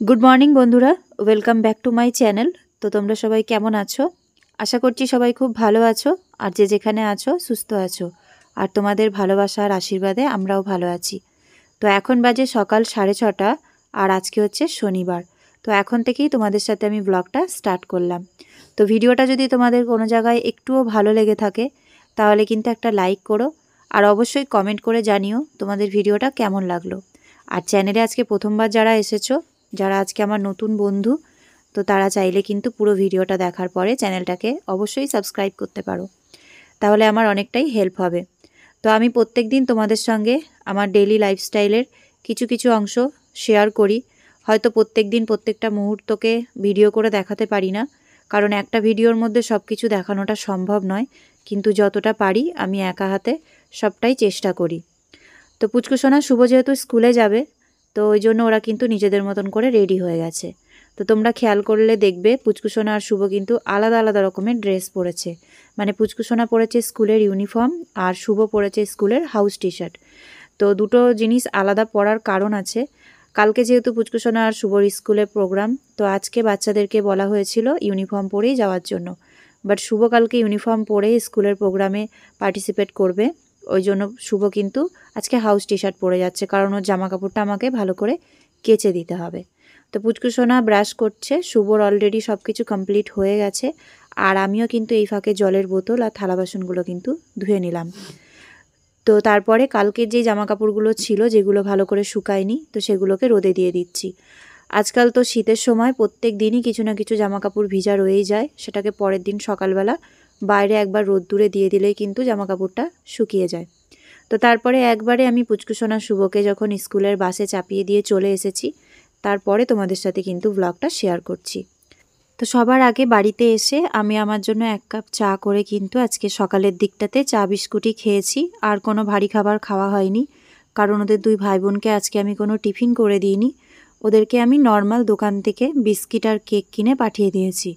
Good morning বন্ধুরা, welcome back to my channel. তো তোমরা সবাই কেমন আছো? আশা করছি সবাই খুব ভালো আছো, আর যে যেখানে আছো সুস্থ আছো। আর তোমাদের ভালোবাসা আর আশীর্বাদে আমরাও ভালো আছি। তো এখন বাজে সকাল 6:30, আর আজকে হচ্ছে শনিবার। তো এখন থেকেই তোমাদের সাথে আমি ব্লগটা স্টার্ট করলাম। তো ভিডিওটা যদি তোমাদের কোনো জায়গায় একটুও ভালো লেগে থাকে তাহলে কিন্তু একটা লাইক করো, আর অবশ্যই কমেন্ট করে জানিও তোমাদের ভিডিওটা কেমন লাগলো। আর চ্যানেলে আজকে প্রথমবার যারা এসেছো, যারা আজকে আমার নতুন বন্ধু, তো তারা চাইলে কিন্তু পুরো ভিডিওটা দেখার পরে চ্যানেলটাকে অবশ্যই সাবস্ক্রাইব করতে পারো, তাহলে আমার অনেকটাই হেল্প হবে। তো আমি প্রত্যেক দিন তোমাদের সঙ্গে আমার ডেইলি লাইফস্টাইলের কিছু কিছু অংশ শেয়ার করি। হয়তো প্রত্যেক দিন প্রত্যেকটা মুহূর্তকে ভিডিও করে দেখাতে পারি না, কারণ একটা ভিডিওর মধ্যে সব কিছু দেখানোটা সম্ভব নয়, কিন্তু যতটা পারি আমি একা হাতে সবটাই চেষ্টা করি। তো পুচকুসোনা শুভ যেহেতু স্কুলে যাবে, তো ওই জন্য ওরা কিন্তু নিজেদের মতন করে রেডি হয়ে গেছে। তো তোমরা খেয়াল করলে দেখবে পুচকুসোনা আর শুভ কিন্তু আলাদা আলাদা রকমের ড্রেস পরেছে। মানে পুচকুসোনা পরেছে স্কুলের ইউনিফর্ম, আর শুভ পরেছে স্কুলের হাউস টি শার্ট। তো দুটো জিনিস আলাদা পরার কারণ আছে। কালকে যেহেতু পুচকুসোনা আর শুভর স্কুলের প্রোগ্রাম, তো আজকে বাচ্চাদেরকে বলা হয়েছিল ইউনিফর্ম পরেই যাওয়ার জন্য। বাট শুভ কালকে ইউনিফর্ম পরে স্কুলের প্রোগ্রামে পার্টিসিপেট করবে, ওই জন্য শুভ কিন্তু আজকে হাউস টি শার্ট পরে যাচ্ছে, কারণ ওর জামা কাপড়টা আমাকে ভালো করে কেচে দিতে হবে। তো পুচকুসোনা ব্রাশ করছে, শুভর অলরেডি সব কিছু কমপ্লিট হয়ে গেছে, আর আমিও কিন্তু এই ফাঁকে জলের বোতল আর থালা বাসনগুলো কিন্তু ধুয়ে নিলাম। তো তারপরে কালকে যে জামা কাপড়গুলো ছিল যেগুলো ভালো করে শুকায়নি, তো সেগুলোকে রোদে দিয়ে দিচ্ছি। আজকাল তো শীতের সময় প্রত্যেক দিনই কিছু না কিছু জামা কাপড় ভিজা রয়েই যায়, সেটাকে পরের দিন সকালবেলা বাইরে একবার রোদ্দুরে দিয়ে দিলেই কিন্তু জামা কাপড়টা শুকিয়ে যায়। তো তারপরে একবারে আমি পুচকুসোনা শুভকে যখন স্কুলের বাসে চাপিয়ে দিয়ে চলে এসেছি, তারপরে তোমাদের সাথে কিন্তু ব্লগটা শেয়ার করছি। তো সবার আগে বাড়িতে এসে আমি আমার জন্য 1 কাপ চা করে কিন্তু আজকে সকালের দিকটাতে চা বিস্কুটই খেয়েছি, আর কোনো ভারী খাবার খাওয়া হয়নি, কারণ ওদের 2 ভাই বোনকে আজকে আমি কোনো টিফিন করে দিইনি। ওদেরকে আমি নর্মাল দোকান থেকে বিস্কিট আর কেক কিনে পাঠিয়ে দিয়েছি।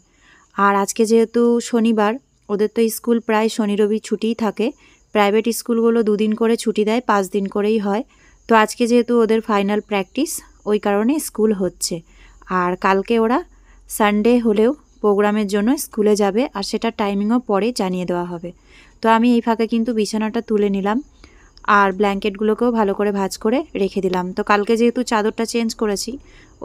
আর আজকে যেহেতু শনিবার, ওদের তো স্কুল প্রায় শনি রবি ছুটিই থাকে। প্রাইভেট স্কুলগুলো 2 দিন করে ছুটি দেয়, 5 দিন করেই হয়। তো আজকে যেহেতু ওদের ফাইনাল প্র্যাকটিস, ওই কারণে স্কুল হচ্ছে। আর কালকে ওরা সানডে হলেও প্রোগ্রামের জন্য স্কুলে যাবে, আর সেটা টাইমিংও পরে জানিয়ে দেওয়া হবে। তো আমি এই ফাঁকে কিন্তু বিছানাটা তুলে নিলাম, আর ব্ল্যাঙ্কেটগুলোকেও ভালো করে ভাঁজ করে রেখে দিলাম। তো কালকে যেহেতু চাদরটা চেঞ্জ করেছি,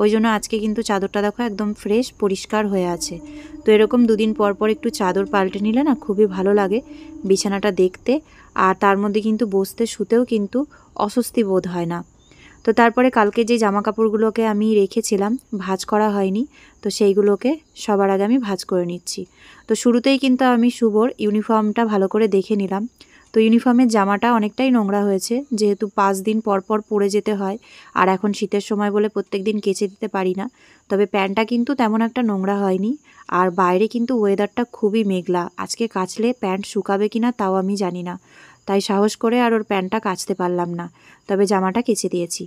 ওই জন্য আজকে কিন্তু চাদরটা দেখো একদম ফ্রেশ পরিষ্কার হয়ে আছে। তো এরকম 2 দিন পর পর একটু চাদর পাল্টে নিলে না খুবই ভালো লাগে বিছানাটা দেখতে, আর তার মধ্যে কিন্তু বসতে শুতেও কিন্তু অস্বস্তি বোধ হয় না। তো তারপরে কালকে যে জামা কাপড়গুলোকে আমি রেখেছিলাম, ভাঁজ করা হয়নি, তো সেইগুলোকে সবার আগে আমি ভাঁজ করে নিচ্ছি। তো শুরুতেই কিন্তু আমি শুভর ইউনিফর্মটা ভালো করে দেখে নিলাম। তো ইউনিফর্মের জামাটা অনেকটাই নোংরা হয়েছে, যেহেতু 5 দিন পর পর পরে যেতে হয়, আর এখন শীতের সময় বলে প্রত্যেক দিন কেচে দিতে পারি না। তবে প্যান্টটা কিন্তু তেমন একটা নোংরা হয়নি, আর বাইরে কিন্তু ওয়েদারটা খুবই মেঘলা। আজকে কাচলে প্যান্ট শুকাবে কিনা তাও আমি জানি না, তাই সাহস করে আর ওর প্যান্টটা কাচতে পারলাম না, তবে জামাটা কেচে দিয়েছি।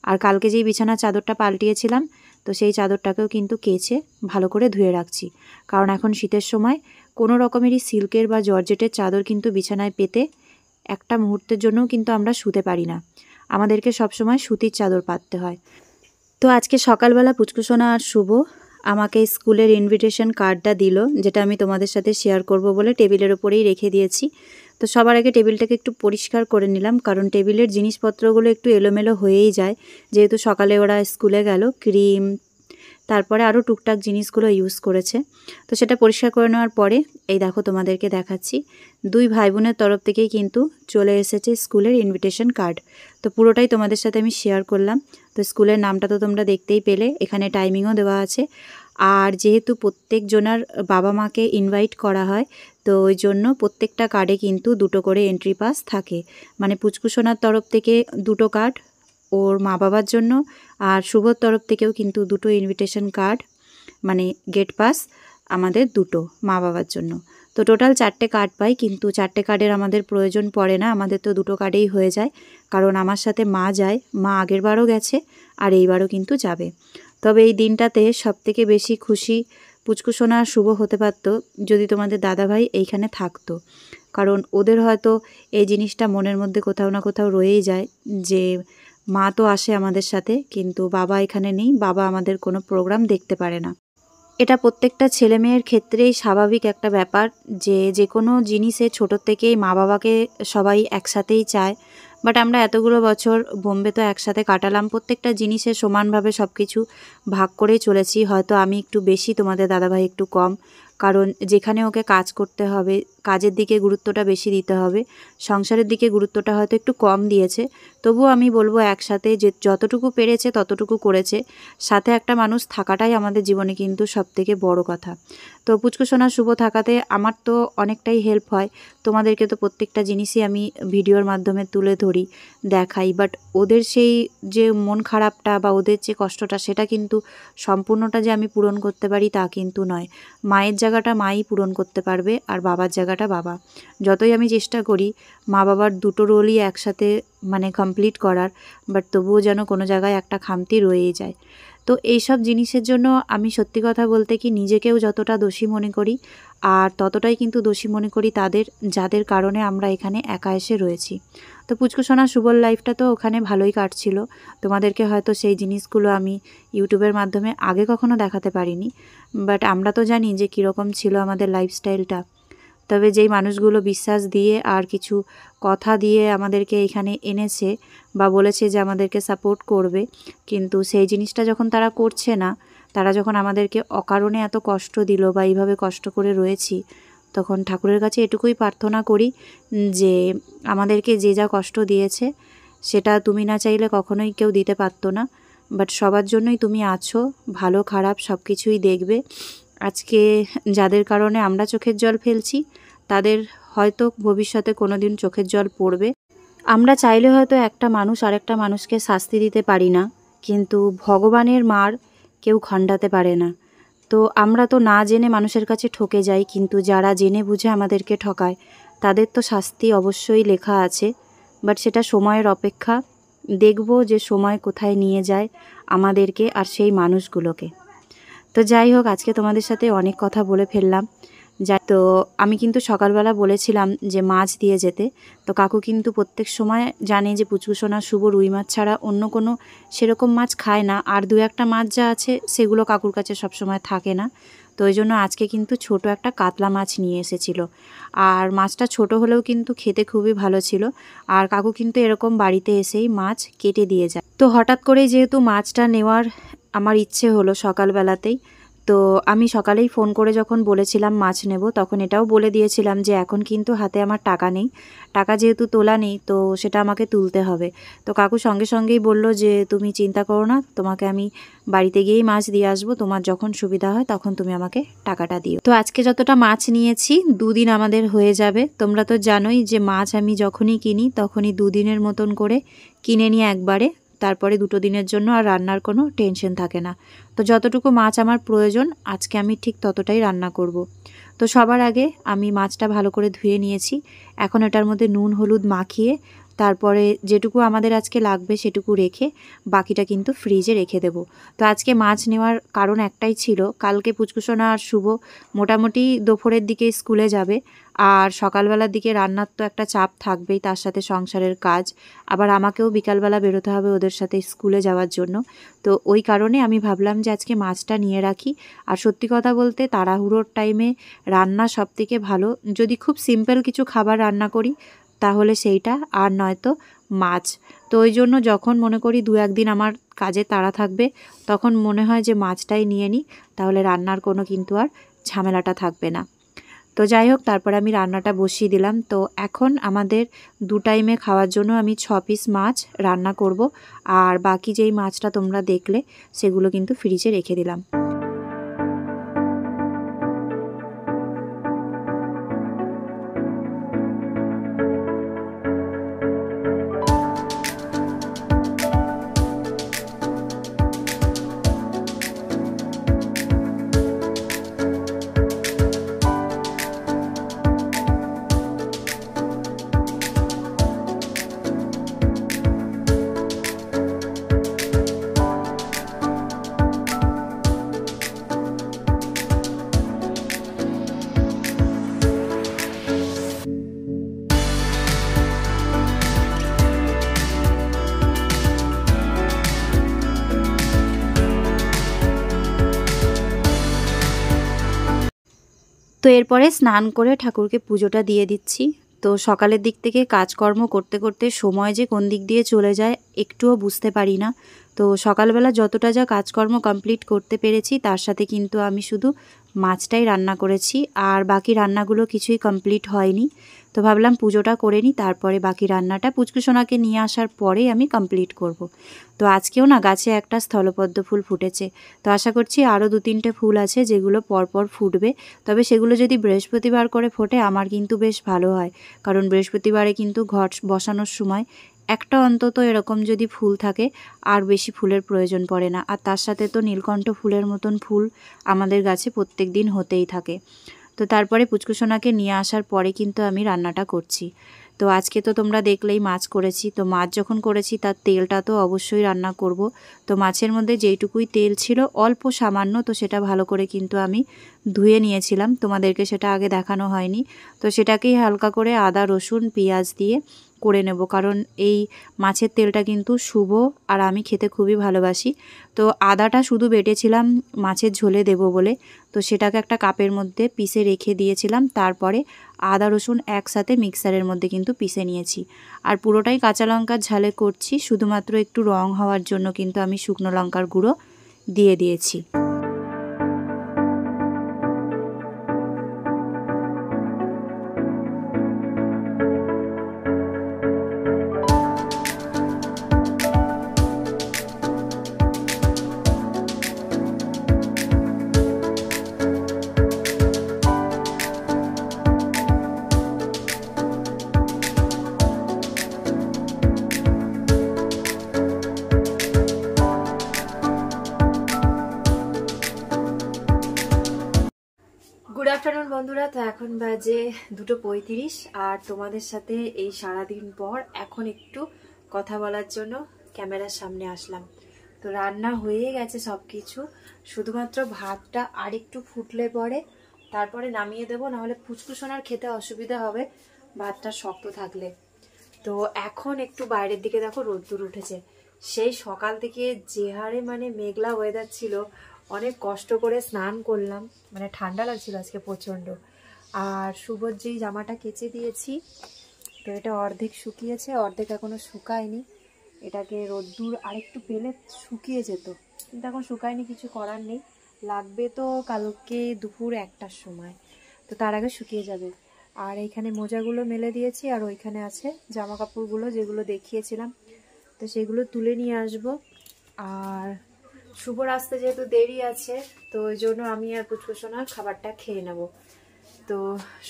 আর কালকে যেই বিছানার চাদরটা পাল্টিয়েছিলাম, তো সেই চাদরটাকেও কিন্তু কেচে ভালো করে ধুয়ে রাখছি, কারণ এখন শীতের সময় কোনো রকমেরই সিল্কের বা জর্জেটের চাদর কিন্তু বিছানায় পেতে একটা মুহূর্তের জন্যও কিন্তু আমরা শুতে পারি না, আমাদেরকে সবসময় সুতির চাদর পাততে হয়। তো আজকে সকালবেলা পুচকুসোনা আর শুভ আমাকে স্কুলের ইনভিটেশন কার্ডটা দিল, যেটা আমি তোমাদের সাথে শেয়ার করব বলে টেবিলের ওপরেই রেখে দিয়েছি। তো সবার আগে টেবিলটাকে একটু পরিষ্কার করে নিলাম, কারণ টেবিলের জিনিসপত্রগুলো একটু এলোমেলো হয়েই যায়, যেহেতু সকালে ওরা স্কুলে গেল। ক্রিম, তারপরে আরও টুকটাক জিনিসগুলো ইউজ করেছে। তো সেটা পরিষ্কার করে নেওয়ার পরে এই দেখো তোমাদেরকে দেখাচ্ছি, 2 ভাই বোনের তরফ থেকেই কিন্তু চলে এসেছে স্কুলের ইনভিটেশন কার্ড। তো পুরোটাই তোমাদের সাথে আমি শেয়ার করলাম। তো স্কুলের নামটা তো তোমরা দেখতেই পেলে, এখানে টাইমিংও দেওয়া আছে। আর যেহেতু প্রত্যেকজনার বাবা মাকে ইনভাইট করা হয়, তো ওই জন্য প্রত্যেকটা কার্ডে কিন্তু 2টো করে এন্ট্রি পাস থাকে। মানে পুচকুসোনার তরফ থেকে 2টো কার্ড ওর মা বাবার জন্য, আর শুভর তরফ থেকেও কিন্তু 2টো ইনভিটেশন কার্ড, মানে গেট পাস আমাদের 2টো মা বাবার জন্য। তো টোটাল 4টে কার্ড পাই, কিন্তু 4টে কার্ডের আমাদের প্রয়োজন পড়ে না, আমাদের তো 2টো কার্ডেই হয়ে যায়, কারণ আমার সাথে মা যায়, মা আগের বারও গেছে আর এইবারও কিন্তু যাবে। তবে এই দিনটাতে সবথেকে বেশি খুশি পুচকুসোনা আর শুভ হতে পারত যদি তোমাদের দাদাভাই এইখানে থাকতো, কারণ ওদের হয়তো এই জিনিসটা মনের মধ্যে কোথাও না কোথাও রয়েই যায় যে মা তো আসে আমাদের সাথে, কিন্তু বাবা এখানে নেই, বাবা আমাদের কোনো প্রোগ্রাম দেখতে পারে না। এটা প্রত্যেকটা ছেলেমেয়ের ক্ষেত্রেই স্বাভাবিক একটা ব্যাপার যে যে কোনো জিনিসে ছোটোর থেকেই মা বাবাকে সবাই একসাথেই চায়। বাট আমরা এতগুলো বছর বোম্বে তো একসাথে কাটালাম, প্রত্যেকটা জিনিসে সমানভাবে সব কিছু ভাগ করেই চলেছি। হয়তো আমি একটু বেশি, তোমাদের দাদাভাই একটু কম, কারণ যেখানে ওকে কাজ করতে হবে, কাজের দিকে গুরুত্বটা বেশি দিতে হবে, সংসারের দিকে গুরুত্বটা হয়তো একটু কম দিয়েছে। তবুও আমি বলবো একসাথে যে যতটুকু পেরেছে ততটুকু করেছে। সাথে একটা মানুষ থাকাটাই আমাদের জীবনে কিন্তু সবথেকে বড় কথা। তো পুচকুসোনা শুভ থাকাতে আমার তো অনেকটাই হেল্প হয়। তোমাদেরকে তো প্রত্যেকটা জিনিসই আমি ভিডিওর মাধ্যমে তুলে ধরি, দেখাই, বাট ওদের সেই যে মন খারাপটা বা ওদের যে কষ্টটা, সেটা কিন্তু সম্পূর্ণটা যে আমি পূরণ করতে পারি তা কিন্তু নয়। মায়ের জায়গাটা মাই পূরণ করতে পারবে, আর বাবার জায়গাটা বাবা। যতই আমি চেষ্টা করি মা বাবার দুটো রোলই একসাথে মানে কমপ্লিট করার, বাট তবুও যেন কোনো জায়গায় একটা খামতি রয়েই যায়। তো এইসব জিনিসের জন্য আমি সত্যি কথা বলতে কি নিজেকেও যতটা দোষী মনে করি, আর ততটাই কিন্তু দোষী মনে করি তাদের, যাদের কারণে আমরা এখানে একা এসে রয়েছি। তো পুচকুসোনা শুভর লাইফটা তো ওখানে ভালোই কাটছিল। তোমাদেরকে হয়তো সেই জিনিসগুলো আমি ইউটিউবের মাধ্যমে আগে কখনো দেখাতে পারিনি, বাট আমরা তো জানি যে কীরকম ছিল আমাদের লাইফস্টাইলটা। তবে যেই মানুষগুলো বিশ্বাস দিয়ে আর কিছু কথা দিয়ে আমাদেরকে এখানে এনেছে বা বলেছে যে আমাদেরকে সাপোর্ট করবে, কিন্তু সেই জিনিসটা যখন তারা করছে না, তারা যখন আমাদেরকে অকারণে এত কষ্ট দিল বা এইভাবে কষ্ট করে রয়েছি, তখন ঠাকুরের কাছে এটুকুই প্রার্থনা করি যে আমাদেরকে যে যা কষ্ট দিয়েছে সেটা তুমি না চাইলে কখনোই কেউ দিতে পারতো না, বাট সবার জন্যই তুমি আছো, ভালো খারাপ সব কিছুই দেখবে। আজকে যাদের কারণে আমরা চোখের জল ফেলছি, তাদের হয়তো ভবিষ্যতে কোনো দিন চোখের জল পড়বে। আমরা চাইলে হয়তো একটা মানুষ আরেকটা মানুষকে শাস্তি দিতে পারি না, কিন্তু ভগবানের মার কেউ খণ্ডাতে পারে না। তো আমরা তো না জেনে মানুষের কাছে ঠকে যাই, কিন্তু যারা জেনে বুঝে আমাদেরকে ঠকায় তাদের তো শাস্তি অবশ্যই লেখা আছে। বাট সেটা সময়ের অপেক্ষা, দেখব যে সময় কোথায় নিয়ে যায় আমাদেরকে আর সেই মানুষগুলোকে। তো যাই হোক, আজকে তোমাদের সাথে অনেক কথা বলে ফেললাম। তো আমি কিন্তু সকালবেলা বলেছিলাম যে মাছ দিয়ে যেতে, তো কাকু কিন্তু প্রত্যেক সময় জানে যে পুচকুসোনা শুভ রুই মাছ ছাড়া অন্য কোনো সেরকম মাছ খায় না, আর দু একটা মাছ যা আছে সেগুলো কাকুর কাছে সবসময় থাকে না। তো ওই জন্য আজকে কিন্তু ছোট একটা কাতলা মাছ নিয়ে এসেছিল, আর মাছটা ছোট হলেও কিন্তু খেতে খুবই ভালো ছিল। আর কাকু কিন্তু এরকম বাড়িতে এসেই মাছ কেটে দিয়ে যায়। তো হঠাৎ করেই যেহেতু মাছটা নেওয়ার আমার ইচ্ছে হলো সকালবেলাতেই, তো আমি সকালেই ফোন করে যখন বলেছিলাম মাছ নেব, তখন এটাও বলে দিয়েছিলাম যে এখন কিন্তু হাতে আমার টাকা নেই, টাকা যেহেতু তোলা নেই তো সেটা আমাকে তুলতে হবে। তো কাকু সঙ্গে সঙ্গেই বলল যে তুমি চিন্তা করো না, তোমাকে আমি বাড়িতে গিয়েই মাছ দিয়ে আসবো, তোমার যখন সুবিধা হয় তখন তুমি আমাকে টাকাটা দিও। তো আজকে যতটা মাছ নিয়েছি 2 দিন আমাদের হয়ে যাবে। তোমরা তো জানোই যে মাছ আমি যখনই কিনি তখনই 2 দিনের মতন করে কিনে নিয়ে একবারে, তারপরে 2 দিনের জন্য আর রান্নার কোনো টেনশন থাকে না। তো যতটুকু মাছ আমার প্রয়োজন আজকে আমি ঠিক ততটাই রান্না করব। তো সবার আগে আমি মাছটা ভালো করে ধুয়ে নিয়েছি। এখন এটার মধ্যে নুন হলুদ মাখিয়ে তারপরে যেটুকু আমাদের আজকে লাগবে সেটুকু রেখে বাকিটা কিন্তু ফ্রিজে রেখে দেব। তো আজকে মাছ নেওয়ার কারণ একটাই ছিল, কালকে পুচকুসোনা আর শুভ মোটামুটি দুপুরের দিকে স্কুলে যাবে, আর সকালবেলার দিকে রান্নার তো একটা চাপ থাকবেই, তার সাথে সংসারের কাজ, আবার আমাকেও বিকালবেলা বেরোতে হবে ওদের সাথে স্কুলে যাওয়ার জন্য। তো ওই কারণে আমি ভাবলাম যে আজকে মাছটা নিয়ে রাখি। আর সত্যি কথা বলতে তাড়াহুড়োর টাইমে রান্না সবথেকে ভালো, যদি খুব সিম্পল কিছু খাবার রান্না করি তাহলে সেইটা, আর নয়তো মাছ। তো ওই জন্য যখন মনে করি 2-1 দিন আমার কাজে তাড়া থাকবে, তখন মনে হয় যে মাছটাই নিয়ে নিই, তাহলে রান্নার কোনো কিন্তু আর ঝামেলাটা থাকবে না। তো যাই হোক, তারপর আমি রান্নাটা বসিয়ে দিলাম। তো এখন আমাদের 2 টাইমে খাওয়ার জন্য আমি 6 পিস মাছ রান্না করব, আর বাকি যেই মাছটা তোমরা দেখলে সেগুলো কিন্তু ফ্রিজে রেখে দিলাম। তো এরপরে স্নান করে ঠাকুরকে পুজোটা দিয়ে দিচ্ছি। তো সকালের দিক থেকে কাজকর্ম করতে করতে সময় যে কোন দিক দিয়ে চলে যায় একটুও বুঝতে পারি না। তো সকালবেলা যতটা যা কাজকর্ম কমপ্লিট করতে পেরেছি তার সাথে কিন্তু আমি শুধু মাছটাই রান্না করেছি, আর বাকি রান্নাগুলো কিছুই কমপ্লিট হয়নি। তো ভাবলাম পুজোটা করে নিই, তারপরে বাকি রান্নাটা পুচকুসোনাকে নিয়ে আসার পরেই আমি কমপ্লিট করব। তো আজকেও না গাছে একটা স্থলপদ্ম ফুল ফুটেছে। তো আশা করছি আরও 2-3টে ফুল আছে যেগুলো পরপর ফুটবে। তবে সেগুলো যদি বৃহস্পতিবার করে ফোটে আমার কিন্তু বেশ ভালো হয়, কারণ বৃহস্পতিবারে কিন্তু ঘট বসানোর সময় একটা অন্তত এরকম যদি ফুল থাকে আর বেশি ফুলের প্রয়োজন পড়ে না। আর তার সাথে তো নীলকণ্ঠ ফুলের মতন ফুল আমাদের গাছে প্রত্যেক দিন হতেই থাকে। তো তারপরে পুচকুসোনাকে নিয়ে আসার পরে কিন্তু আমি রান্নাটা করছি। তো আজকে তো তোমরা দেখলেই মাছ করেছি। তো মাছ যখন করেছি তার তেলটা তো অবশ্যই রান্না করব। তো মাছের মধ্যে যেইটুকুই তেল ছিল অল্প সামান্য, তো সেটা ভালো করে কিন্তু আমি ধুয়ে নিয়েছিলাম, তোমাদেরকে সেটা আগে দেখানো হয়নি। তো সেটাকেই হালকা করে আদা রসুন পেঁয়াজ দিয়ে করে নেব, কারণ এই মাছের তেলটা কিন্তু শুভ আর আমি খেতে খুবই ভালোবাসি। তো আদাটা শুধু বেটেছিলাম মাছের ঝোলে দেব বলে, তো সেটাকে একটা কাপের মধ্যে পিষে রেখে দিয়েছিলাম। তারপরে আদা রসুন একসাথে মিক্সারের মধ্যে কিন্তু পিষে নিয়েছি। আর পুরোটাই কাঁচা লঙ্কার ঝালে করছি, শুধুমাত্র একটু রং হওয়ার জন্য কিন্তু আমি শুকনো লঙ্কার গুঁড়ো দিয়ে দিয়েছি। গুড আফটারনুন বন্ধুরা। তো এখন বাজে 2:35 আর তোমাদের সাথে এই সারাদিন পর এখন একটু কথা বলার জন্য ক্যামেরার সামনে আসলাম। তো রান্না হয়ে গেছে সব কিছু, শুধুমাত্র ভাতটা আর একটু ফুটলে পরে তারপরে নামিয়ে দেবো, নাহলে পুচকুসোনার খেতে অসুবিধা হবে ভাতটা শক্ত থাকলে। তো এখন একটু বাইরের দিকে দেখো রোদ্দুর উঠেছে। সেই সকাল থেকে যে হারে মানে মেঘলা ওয়েদার ছিল, অনেক কষ্ট করে স্নান করলাম, মানে ঠান্ডা লাগছিল আজকে প্রচণ্ড। আর শুভর যেই জামাটা কেচে দিয়েছি, তো এটা অর্ধেক শুকিয়েছে অর্ধেক এখনো শুকায়নি। এটাকে রোদ্দুর আরেকটু পেলে শুকিয়ে যেত, কিন্তু এখন শুকায়নি, কিছু করার নেই। লাগবে তো কালকে দুপুর 1টার সময়, তো তার আগে শুকিয়ে যাবে। আর এইখানে মোজাগুলো মেলে দিয়েছি, আর ওইখানে আছে জামা কাপড়গুলো যেগুলো দেখিয়েছিলাম, তো সেগুলো তুলে নিয়ে আসব। আর শুভর আসতে যেহেতু দেরি আছে, তো ওই জন্য আমি আর পুচকুসোনা খাবারটা খেয়ে নেব। তো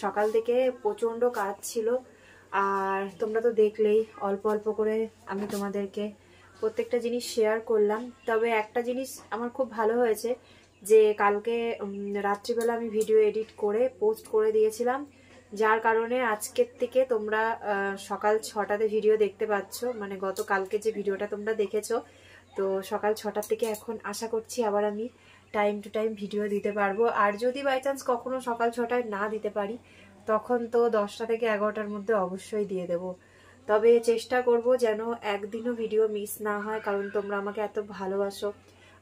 সকাল থেকে প্রচণ্ড কাজ ছিল, আর তোমরা তো দেখলেই অল্প অল্প করে আমি তোমাদেরকে প্রত্যেকটা জিনিস শেয়ার করলাম। তবে একটা জিনিস আমার খুব ভালো হয়েছে, যে কালকে রাত্রিবেলা আমি ভিডিও এডিট করে পোস্ট করে দিয়েছিলাম, যার কারণে আজকের থেকে তোমরা সকাল 6টাতে ভিডিও দেখতে পাচ্ছ। মানে গতকালকে যে ভিডিওটা তোমরা দেখেছো, তো সকাল 6টার থেকে এখন আশা করছি আবার আমি টাইম টু টাইম ভিডিও দিতে পারবো। আর যদি বাই চান্স কখনো সকাল 6টায় না দিতে পারি, তখন তো 10টা থেকে 11টার মধ্যে অবশ্যই দিয়ে দেব। তবে চেষ্টা করব যেন একদিনও ভিডিও মিস না হয়, কারণ তোমরা আমাকে এত ভালোবাসো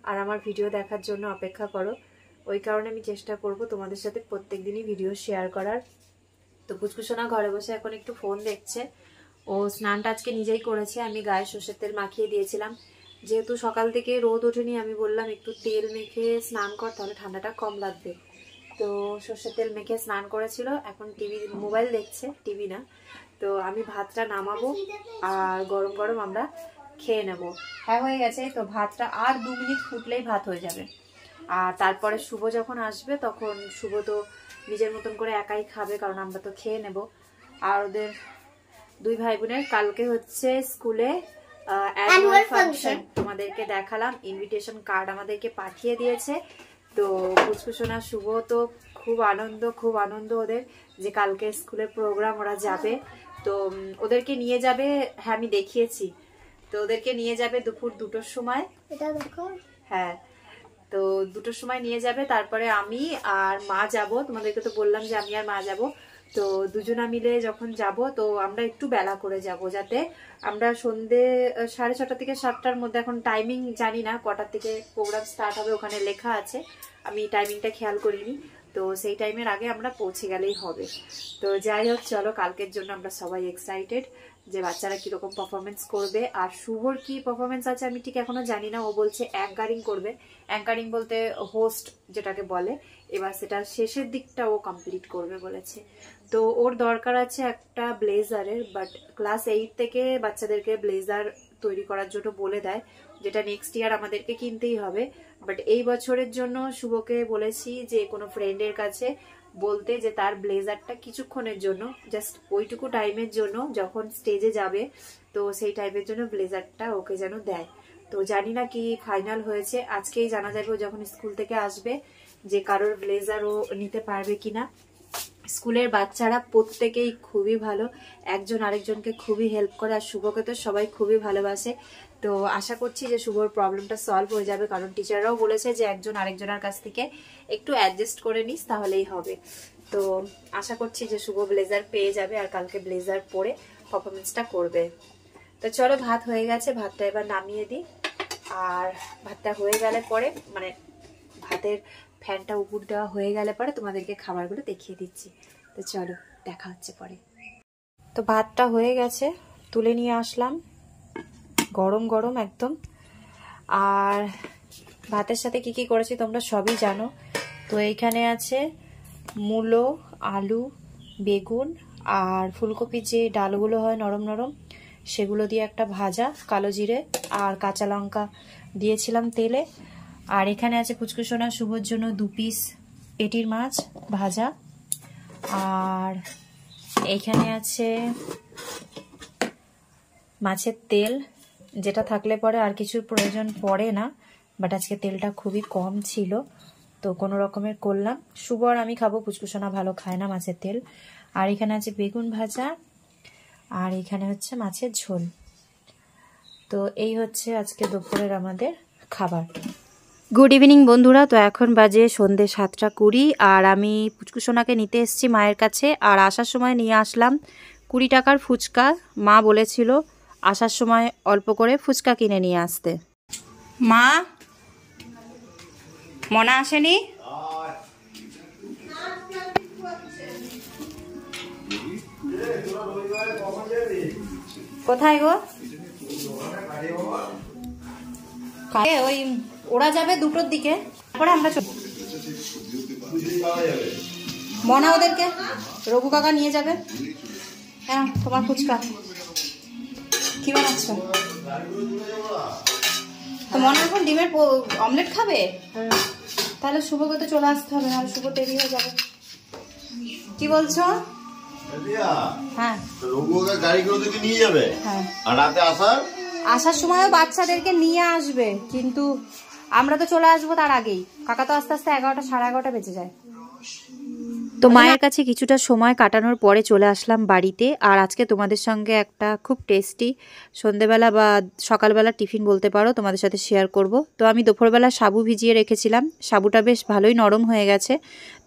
আর আমার ভিডিও দেখার জন্য অপেক্ষা করো। ওই কারণে আমি চেষ্টা করব তোমাদের সাথে প্রত্যেক দিনই ভিডিও শেয়ার করার। তো পুচকুসোনা ঘরে বসে এখন একটু ফোন দেখছে। ও স্নানটা আজকে নিজেই করেছে, আমি গায়ে সর্ষের তেল মাখিয়ে দিয়েছিলাম। যেহেতু সকাল থেকে রোদ ওঠেনি, আমি বললাম একটু তেল মেখে স্নান কর, তাহলে ঠান্ডাটা কম লাগবে। তো সর্ষের তেল মেখে স্নান করেছিল, এখন মোবাইল দেখছে, টিভি না। তো আমি ভাতটা নামাবো আর গরম গরম আমরা খেয়ে নেব। হ্যাঁ হয়ে গেছে, তো ভাতটা আর 2 মিনিট ফুটলেই ভাত হয়ে যাবে। আর তারপরে শুভ যখন আসবে তখন শুভ তো নিজের মতন করে একাই খাবে, কারণ আমরা তো খেয়ে নেব। আর ওদের 2 ভাই বোনের কালকে হচ্ছে স্কুলে অ্যানুয়াল ফাংশন, তোমাদেরকে দেখালাম, ইনভিটেশন কার্ড আমাদেরকে পাঠিয়ে দিয়েছে। তো পুচকুসোনা শুভ তো খুব আনন্দ ওদের, যে কালকে স্কুলে প্রোগ্রাম, ওরা যাবে। তো ওদেরকে নিয়ে যাবে, হ্যাঁ আমি দেখিয়েছি, তো ওদেরকে নিয়ে যাবে দুপুর 2টোর সময়। এটা দেখো, হ্যাঁ তো 2টোর সময় নিয়ে যাবে। তারপরে আমি আর মা যাব, তোমাদেরকে তো বললাম যে আমি আর মা যাব। তো দুজনা মিলে যখন যাব, তো আমরা একটু বেলা করে যাব, যাতে আমরা সন্ধে 6:30 থেকে 7টার মধ্যে, এখন টাইমিং জানি না কটার থেকে প্রোগ্রাম স্টার্ট হবে, ওখানে লেখা আছে, আমি টাইমিংটা খেয়াল করিনি। তো তো সেই টাইমের আগে আমরা পৌঁছে গেলেই হবে। তো যাই হোক, চলো কালকের জন্য আমরা সবাই এক্সাইটেড যে বাচ্চারা কিরকম পারফরমেন্স করবে। আর শুভর কি পারফরমেন্স আছে আমি ঠিক এখনো জানি না। ও বলছে অ্যাঙ্কারিং করবে, অ্যাঙ্কারিং বলতে হোস্ট যেটাকে বলে, এবার সেটা শেষের দিকটা ও কমপ্লিট করবে বলেছে। তো ওর দরকার আছে একটা ব্লেজারের, বাট ক্লাস 8 থেকে বাচ্চাদেরকে ব্লেজার তৈরি করার জন্য বলে দেয়, যেটা নেক্সট ইয়ার আমাদেরকে কিনতেই হবে। বাট এই বছরের জন্য শুভকে বলেছি যে কোনো ফ্রেন্ডের কাছে বলতে যে তার ব্লেজারটা কিছুক্ষণের জন্য, জাস্ট ওইটুকু টাইমের জন্য, যখন স্টেজে যাবে তো সেই টাইমের জন্য ব্লেজারটা ওকে যেন দেয়। তো জানি না কি ফাইনাল হয়েছে, আজকেই জানা যাবে যখন স্কুল থেকে আসবে যে কারোর ব্লেজার ও নিতে পারবে কিনা। স্কুলের বাচ্চারা প্রত্যেকেই খুবই ভালো, একজন আরেকজনকে খুবই হেল্প করে, আর শুভকে তো সবাই খুবই ভালোবাসে। তো আশা করছি যে শুভর প্রবলেমটা সলভ হয়ে যাবে, কারণ টিচাররাও বলেছে যে একজন আরেকজনের কাছ থেকে একটু অ্যাডজাস্ট করে নিস তাহলেই হবে। তো আশা করছি যে শুভ ব্লেজার পেয়ে যাবে আর কালকে ব্লেজার পরে পারফরমেন্সটা করবে। তো চলো, ভাত হয়ে গেছে, ভাতটা এবার নামিয়ে দিই। আর ভাতটা হয়ে গেলে পরে, মানে ভাতের ফ্যানটা উপর দেওয়া হয়ে গেলে পরে তোমাদেরকে খাবারগুলো দেখিয়ে দিচ্ছি। তো চলো, দেখা হচ্ছে পরে। তো ভাতটা হয়ে গেছে, তুলে নিয়ে আসলাম, গরম গরম একদম। আর ভাতের সাথে কি কি করেছি তোমরা সবই জানো। তো এইখানে আছে মূলো, আলু, বেগুন আর ফুলকপির যে ডালগুলো হয় নরম নরম, সেগুলো দিয়ে একটা ভাজা, কালো জিরে আর কাঁচা লঙ্কা দিয়েছিলাম তেলে। আর এখানে আছে পুচকুসোনা শুভর জন্য 2 পিস পেটির মাছ ভাজা। আর এইখানে আছে মাছের তেল, যেটা থাকলে পরে আর কিছুর প্রয়োজন পড়ে না, বাট আজকে তেলটা খুবই কম ছিল তো কোনো রকমের করলাম। শুভ আর আমি খাবো, পুচকুসোনা ভালো খায় না মাছের তেল। আর এখানে আছে বেগুন ভাজা, আর এখানে হচ্ছে মাছের ঝোল। তো এই হচ্ছে আজকে দুপুরের আমাদের খাবার। গুড ইভিনিং বন্ধুরা। তো এখন বাজে সন্ধ্যে 7:20 আর আমি পুচকুসোনাকে নিতে এসেছি মায়ের কাছে। আর আসার সময় নিয়ে আসলাম 20 টাকার ফুচকা। মা বলেছিল আসার সময় অল্প করে ফুচকা কিনে নিয়ে আসতে। মা, মনা আসেনি? কোথায় গো? ওই ওরা যাবে 2টোর দিকে, তারপরে আমরা মনা ওদেরকে রঘু কাকা নিয়ে যাবে। হ্যাঁ, তোমার ফুচকা কি বানাচ্ছ? তো মনে এখন ডিমের অমলেট খাবে, তাহলে শুভকে তো চলে আসতে হবে, নাহলে শুভ দেরি হয়ে যাবে। কি বলছো? হ্যাঁ, গাড়িগুলোকে নিয়ে যাবে। হ্যাঁ, আর রাতে আসার সময়ও বাচ্চাদেরকে নিয়ে আসবে, কিন্তু আমরা তো চলে আসবো তার আগেই। কাকা তো আস্তে আস্তে 11টা, 11:30 বেজে যায়। তো মায়ের কাছে কিছুটা সময় কাটানোর পরে চলে আসলাম বাড়িতে। আর আজকে তোমাদের সঙ্গে একটা খুব টেস্টি সন্ধেবেলা বা সকালবেলা টিফিন বলতে পারো তোমাদের সাথে শেয়ার করব। তো আমি দুপুরবেলা সাবু ভিজিয়ে রেখেছিলাম, সাবুটা বেশ ভালোই নরম হয়ে গেছে।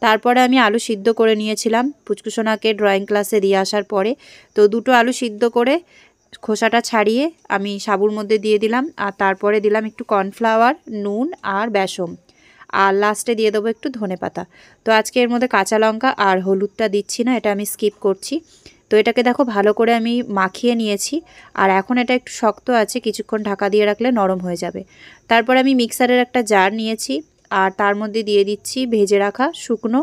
তারপরে আমি আলু সিদ্ধ করে নিয়েছিলাম পুচকুসোনাকে ড্রয়িং ক্লাসে দিয়ে আসার পরে। তো 2টো আলু সিদ্ধ করে খোসাটা ছাড়িয়ে আমি সাবুর মধ্যে দিয়ে দিলাম, আর তারপরে দিলাম একটু কর্নফ্লাওয়ার, নুন আর বেসন, আর লাস্টে দিয়ে দেবো একটু ধনেপাতা। তো আজকে এর মধ্যে কাঁচা লঙ্কা আর হলুদটা দিচ্ছি না, এটা আমি স্কিপ করছি। তো এটাকে দেখো ভালো করে আমি মাখিয়ে নিয়েছি। আর এখন এটা একটু শক্ত আছে, কিছুক্ষণ ঢাকা দিয়ে রাখলে নরম হয়ে যাবে। তারপর আমি মিক্সারের একটা জার নিয়েছি, আর তার মধ্যে দিয়ে দিচ্ছি ভেজে রাখা শুকনো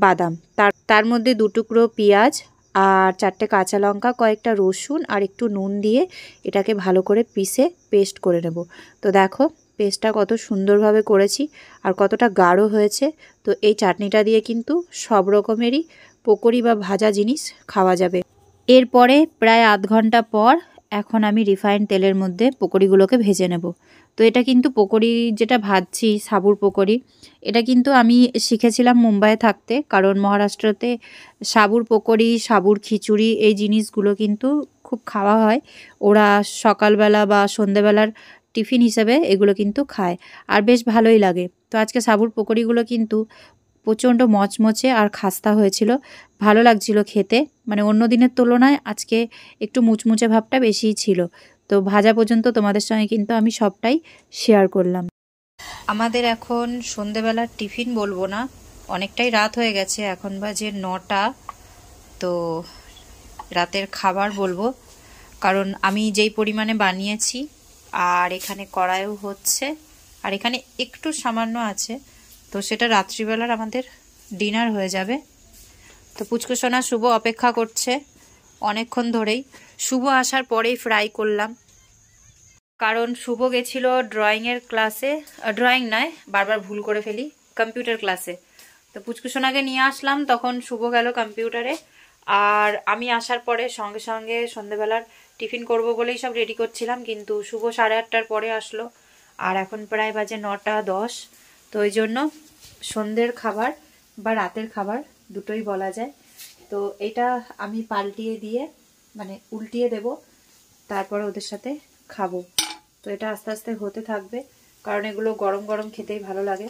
বাদাম, তার মধ্যে 2 টুকরো পেঁয়াজ আর 4টে কাঁচা লঙ্কা, কয়েকটা রসুন আর একটু নুন দিয়ে এটাকে ভালো করে পিষে পেস্ট করে নেব। তো দেখো পেস্টটা কত সুন্দরভাবে করেছি আর কতটা গাঢ় হয়েছে। তো এই চাটনিটা দিয়ে কিন্তু সব রকমেরই পকোড়ি বা ভাজা জিনিস খাওয়া যাবে। এরপরে প্রায় আধ ঘন্টা পর এখন আমি রিফাইন্ড তেলের মধ্যে পকোড়িগুলোকে ভেজে নেব। তো এটা কিন্তু পকোড়ি যেটা ভাজছি, সাবুর পকোড়ি, এটা কিন্তু আমি শিখেছিলাম মুম্বাইয়ে থাকতে, কারণ মহারাষ্ট্রতে সাবুর পকোড়ি, সাবুর খিচুড়ি এই জিনিসগুলো কিন্তু খুব খাওয়া হয়। ওরা সকালবেলা বা সন্ধেবেলার টিফিন হিসেবে এগুলো কিন্তু খায়, আর বেশ ভালোই লাগে। তো আজকে সাবুর পকোড়িগুলো কিন্তু প্রচণ্ড মচমচে আর খাস্তা হয়েছিল, ভালো লাগছিল খেতে। মানে অন্য দিনের তুলনায় আজকে একটু মুচমুচে ভাবটা বেশিই ছিল। তো ভাজা পর্যন্ত তোমাদের সঙ্গে কিন্তু আমি সবটাই শেয়ার করলাম। আমাদের এখন সন্ধেবেলার টিফিন বলবো না, অনেকটাই রাত হয়ে গেছে, এখন বাজে 9টা। তো রাতের খাবার বলবো, কারণ আমি যেই পরিমাণে বানিয়েছি আর এখানে কড়াইও হচ্ছে আর এখানে একটু সামান্য আছে, তো সেটা রাত্রিবেলার আমাদের ডিনার হয়ে যাবে। তো পুচকুসোনা শুভ অপেক্ষা করছে অনেকক্ষণ ধরেই। শুভ আসার পরেই ফ্রাই করলাম, কারণ শুভ গেছিল ড্রয়িংয়ের ক্লাসে, ড্রয়িং নয়, বারবার ভুল করে ফেলি, কম্পিউটার ক্লাসে। তো পুচকুসোনাকে নিয়ে আসলাম, তখন শুভ গেল কম্পিউটারে। আর আমি আসার পরে সঙ্গে সঙ্গে সন্ধেবেলার টিফিন করব বলেই সব রেডি করছিলাম, কিন্তু শুভ 8:30টার পরে আসলো আর এখন প্রায় বাজে 9টা 10। তো ওই জন্য সন্ধ্যের খাবার বা রাতের খাবার দুটোই বলা যায়। তো এটা আমি পাল্টিয়ে দিয়ে মানে উল্টিয়ে দেব, তারপরে ওদের সাথে খাবো। তো এটা আস্তে আস্তে হতে থাকবে, কারণ এগুলো গরম গরম খেতেই ভালো লাগে।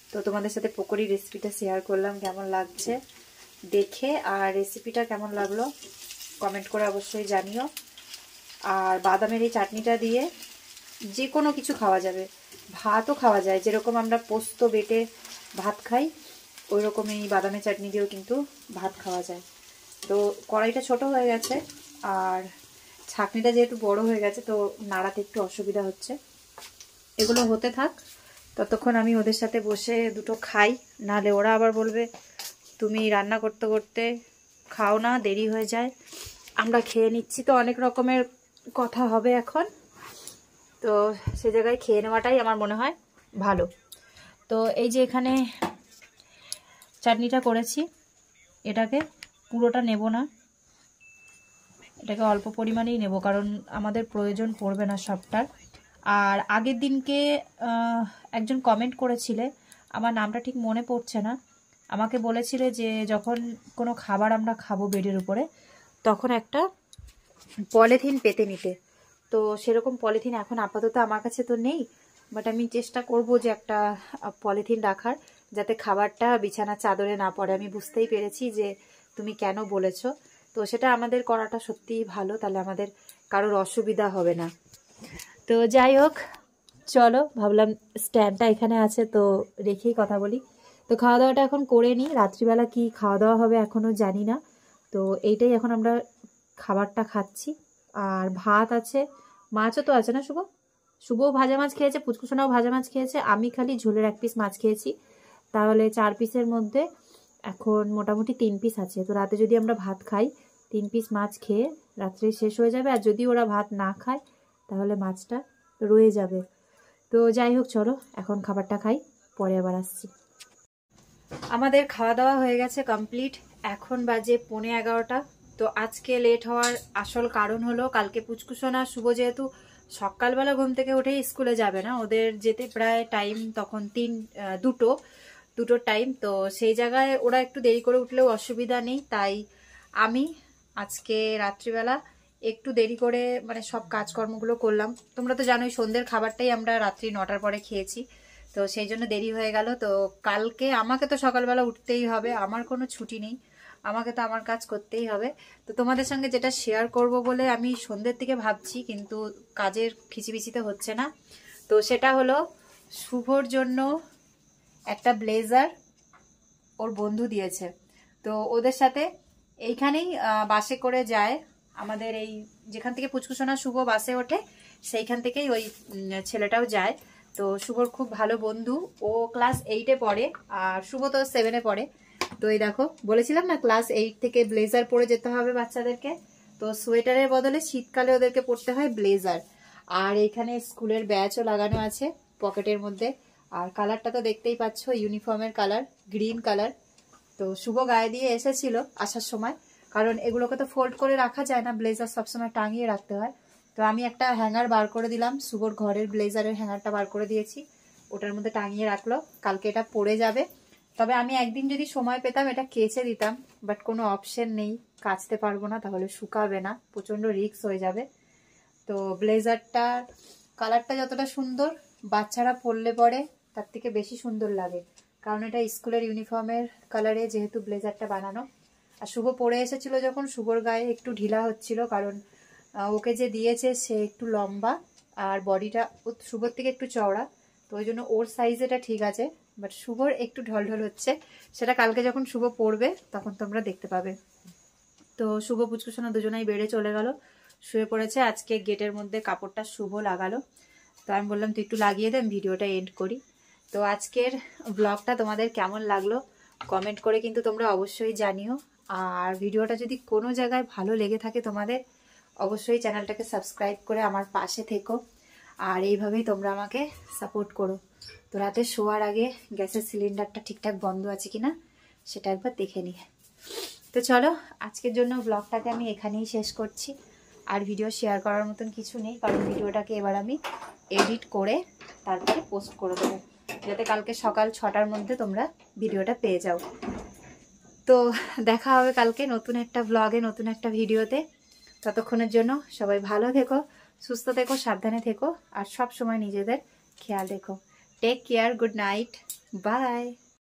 তো তোমাদের সাথে পকোড়ি রেসিপিটা শেয়ার করলাম, কেমন লাগছে দেখে, আর রেসিপিটা কেমন লাগলো কমেন্ট করে অবশ্যই জানিও। আর বাদামের এই চাটনিটা দিয়ে যে কোনো কিছু খাওয়া যাবে, ভাতও খাওয়া যায়, যেরকম আমরা পোস্ত বেটে ভাত খাই ওই রকম এই বাদামের চাটনি দিয়েও কিন্তু ভাত খাওয়া যায়। তো কড়াইটা ছোট হয়ে গেছে আর ছাঁকনিটা যেহেতু বড় হয়ে গেছে, তো নাড়াতে একটু অসুবিধা হচ্ছে। এগুলো হতে থাক, ততক্ষণ আমি ওদের সাথে বসে দুটো খাই, নাহলে ওরা আবার বলবে তুমি রান্না করতে করতে খাও না, দেরি হয়ে যায়। আমরা খেয়ে নিচ্ছি, তো অনেক রকমের কথা হবে এখন। তো সে জায়গায় খেয়ে নেওয়াটাই আমার মনে হয় ভালো। তো এই যে এখানে চাটনিটা করেছি, এটাকে পুরোটা নেব না, এটাকে অল্প পরিমাণেই নেব, কারণ আমাদের প্রয়োজন পড়বে না সবটার। আর আগের দিনকে একজন কমেন্ট করেছিলে, আমার নামটা ঠিক মনে পড়ছে না, আমাকে বলেছিলে যে যখন কোনো খাবার আমরা খাবো বেডের উপরে, তখন একটা পলিথিন পেতে নিতে। তো সেরকম পলিথিন এখন আপাতত আমার কাছে তো নেই, বাট আমি চেষ্টা করব যে একটা পলিথিন রাখার, যাতে খাবারটা বিছানার চাদরে না পড়ে। আমি বুঝতেই পেরেছি যে তুমি কেন বলেছো, তো সেটা আমাদের করাটা সত্যিই ভালো, তাহলে আমাদের কারোর অসুবিধা হবে না। তো যাই হোক, চলো, ভাবলাম স্ট্যান্ডটা এখানে আছে তো রেখেই কথা বলি। তো খাওয়া দাওয়াটা এখন করে নিই, রাত্রিবেলা কি খাওয়া দাওয়া হবে এখনও জানি না। তো এইটাই এখন আমরা খাবারটা খাচ্ছি। আর ভাত আছে, মাছও তো আছে না শুভ, শুভও ভাজা মাছ খেয়েছে, পুচকুসোনাও ভাজা মাছ খেয়েছে, আমি খালি ঝোলের 1 পিস মাছ খেয়েছি। তাহলে 4 পিসের মধ্যে এখন মোটামুটি 3 পিস আছে। তো রাতে যদি আমরা ভাত খাই, 3 পিস মাছ খেয়ে রাত্রে শেষ হয়ে যাবে। আর যদি ওরা ভাত না খায় তাহলে মাছটা রয়ে যাবে। তো যাই হোক, চলো এখন খাবারটা খাই, পরে আবার আসছি। আমাদের খাওয়া দাওয়া হয়ে গেছে কমপ্লিট, এখন বাজে 11:15। তো আজকে লেট হওয়ার আসল কারণ হলো, কালকে পুচকুসোনা শুভ যেহেতু সকালবেলা ঘুম থেকে উঠেই স্কুলে যাবে না, ওদের যেতে প্রায় টাইম তখন দুটোর টাইম। তো সেই জায়গায় ওরা একটু দেরি করে উঠলেও অসুবিধা নেই, তাই আমি আজকে রাত্রিবেলা একটু দেরি করে মানে সব কাজকর্মগুলো করলাম। তোমরা তো জানোই সন্ধ্যের খাবারটাই আমরা রাত্রি 9টার পরে খেয়েছি, তো সেই জন্য দেরি হয়ে গেল। তো কালকে আমাকে তো সকালবেলা উঠতেই হবে, আমার কোনো ছুটি নেই, আমাকে তো আমার কাজ করতেই হবে। তো তোমাদের সঙ্গে যেটা শেয়ার করব বলে আমি সন্ধ্যের দিকে ভাবছি, কিন্তু কাজের খিচিবিচিতে হচ্ছে না। তো সেটা হলো শুভর জন্য একটা ব্লেজার ওর বন্ধু দিয়েছে। তো ওদের সাথে এইখানেই বাসে করে যায়, আমাদের এই যেখান থেকে পুচকুসোনা শুভ বাসে ওঠে সেইখান থেকেই ওই ছেলেটাও যায়। তো শুভর খুব ভালো বন্ধু, ও ক্লাস 8-এ পড়ে আর শুভ তো 7-এ পড়ে। তো এই দেখো, বলেছিলাম না ক্লাস 8 থেকে ব্লেজার পরে যেতে হবে বাচ্চাদেরকে, তো সোয়েটারের বদলে শীতকালে ওদেরকে পরতে হয় ব্লেজার। আর এখানে স্কুলের ব্যাচও লাগানো আছে পকেটের মধ্যে। আর কালারটা তো দেখতেই পাচ্ছ, ইউনিফর্মের কালার গ্রিন কালার। তো শুভ গায়ে দিয়ে এসেছিল আসার সময়, কারণ এগুলোকে তো ফোল্ড করে রাখা যায় না, ব্লেজার সবসময় টাঙিয়ে রাখতে হয়। তো আমি একটা হ্যাঙ্গার বার করে দিলাম, শুভর ঘরের ব্লেজারের হ্যাঙ্গারটা বার করে দিয়েছি, ওটার মধ্যে টাঙিয়ে রাখলো, কালকে এটা পরে যাবে। তবে আমি একদিন যদি সময় পেতাম এটা কেচে দিতাম, বাট কোনো অপশন নেই, কাচতে পারবো না, তাহলে শুকাবে না, প্রচন্ড রিস্ক হয়ে যাবে। তো ব্লেজারটা কালারটা যতটা সুন্দর বাচ্চারা পরলে পরে তার থেকে বেশি সুন্দর লাগে, কারণ এটা স্কুলের ইউনিফর্মের কালারে যেহেতু ব্লেজারটা বানানো। আর শুভ পরে এসেছিল যখন, শুভর গায়ে একটু ঢিলা হচ্ছিল, কারণ ওকে যে দিয়েছে সে একটু লম্বা আর বডিটা শুভর থেকে একটু চওড়া, তো ওই জন্য ওর সাইজ এটা ঠিক আছে, বাট শুভর একটু ঢলঢল হচ্ছে, সেটা কালকে যখন শুভ পড়বে তখন তোমরা দেখতে পাবে। তো শুভ পুচকুসোনা দুজনেই বেড়ে চলে গেল, শুয়ে পড়েছে। আজকে গেটের মধ্যে কাপড়টা শুভ লাগালো, তো আমি বললাম তুই একটু লাগিয়ে দে, ভিডিওটা এন্ড করি। তো আজকের ব্লগটা তোমাদের কেমন লাগলো কমেন্ট করে কিন্তু তোমরা অবশ্যই জানিও। আর ভিডিওটা যদি কোনো জায়গায় ভালো লেগে থাকে তোমাদের, অবশ্যই চ্যানেলটাকে সাবস্ক্রাইব করে আমার পাশে থেকো, আর এইভাবেই তোমরা আমাকে সাপোর্ট করো। তো রাতে শোয়ার আগে গ্যাসের সিলিন্ডারটা ঠিকঠাক বন্ধ আছে কিনা সেটা একবার দেখে নিয়ে। তো চলো, আজকের জন্য ব্লগটাকে আমি এখানেই শেষ করছি। আর ভিডিও শেয়ার করার মতন কিছু নেই, কারণ ভিডিওটাকে এবার আমি এডিট করে তারপরে পোস্ট করে দেবো, যাতে কালকে সকাল 6টার মধ্যে তোমরা ভিডিওটা পেয়ে যাও। তো দেখা হবে কালকে নতুন একটা ব্লগে, নতুন একটা ভিডিওতে। ততক্ষণের জন্য সবাই ভালো থেকো, সুস্থ থেকো, সাবধানে থেকো, আর সব সময় নিজেদের খেয়াল রেখো। Take care, good night, by.